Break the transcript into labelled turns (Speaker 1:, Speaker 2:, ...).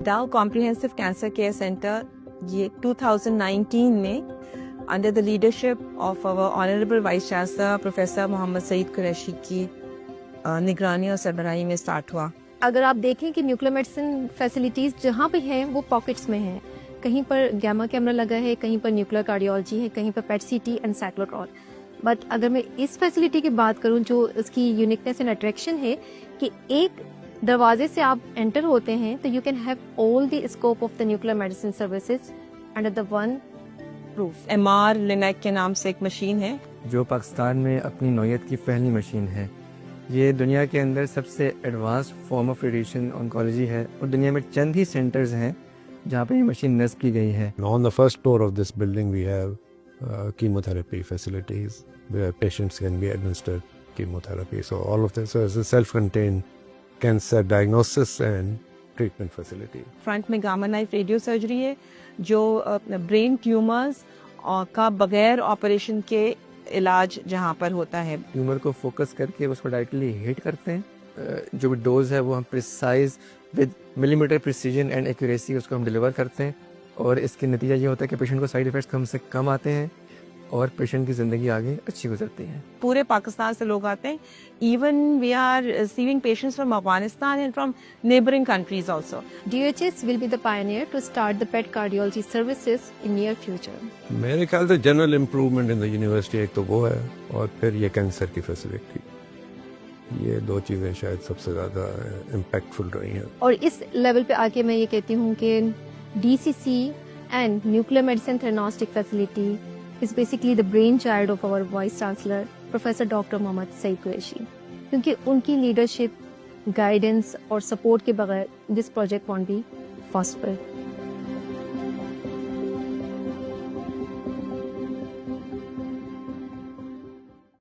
Speaker 1: ڈاؤ comprehensive cancer care centre یہ 2019 میں under the leadership of our honourable vice chancellor professor Muhammad Saeed Qureshi کی نگرانی اور سربراہی میں اسٹارٹ ہوا.
Speaker 2: اگر آپ دیکھیں کہ نیوکلیر میڈیسن فیسلٹیز جہاں پہ ہیں وہ پاکٹس میں ہیں. کہیں پر گیما کیمرا لگا ہے, کہیں پر نیوکلیر کارڈیولوجی ہے, کہیں پر پیٹ سی ٹی اینڈ سائکلوٹرون. بٹ اگر میں اس فیسلٹی کی بات کروں جو اس کی یونیکنیس اینڈ اٹریکشن ہے کہ ایک دروازے سے آپ انٹر ہوتے ہیں تو you can have all the scope of the nuclear medicine services under the one roof.
Speaker 1: MR Linac کے نام سے ایک مشین ہے
Speaker 3: جو پاکستان میں اپنی نوعیت کی پہلی مشین ہے. یہ دنیا کے اندر سب سے advance form of radiation oncology ہے اور دنیا میں چند ہی سینٹرز ہیں جہاں پہ یہ مشین نصب کی گئی ہے.
Speaker 4: On the first floor of this building we have chemotherapy facilities where patients can be administered chemotherapy. So all of this is a self-contained cancer diagnosis and treatment facility.
Speaker 1: Front میں Gama knife radio surgery ہے جو brain tumours کا بغیر operation کے علاج جہاں پر ہوتا ہے.
Speaker 3: ٹیومر کو فوکس کر کے اس کو ڈائریکٹلی ہٹ کرتے ہیں. جو ڈوز ہے وہ ہم پریسائز ود ملی میٹر پریسیجن اینڈ ایکوریسی اس کو ہم ڈلیور کرتے ہیں اور اس کے نتیجہ یہ ہوتا ہے کہ پیشنٹ کو سائیڈ ایفیکٹس کم سے کم آتے ہیں اور پیشنٹ کی زندگی آگے اچھی گزرتی ہے.
Speaker 1: پورے پاکستان سے لوگ آتے ہیں. Even we are receiving patients from Afghanistan and from neighbouring countries also.
Speaker 2: DHS will be the pioneer to start the PET cardiology services in near future.
Speaker 4: میرے خیال سے general improvement in the university ایک تو وہ ہے اور پھر یہ کینسر کی فیسلٹی. یہ دو چیزیں شاید سب سے زیادہ امپیکٹفل رہی ہیں.
Speaker 2: اور اس لیول پہ آ کے میں یہ کہتی ہوں کہ DCC and nuclear medicine theranostic facility is basically the brainchild of our vice chancellor Professor Dr. Mohammad Saeed Qureshi. کیونکہ ان کی لیڈرشپ, گائیڈنس اور سپورٹ کے بغیر this project won't be possible.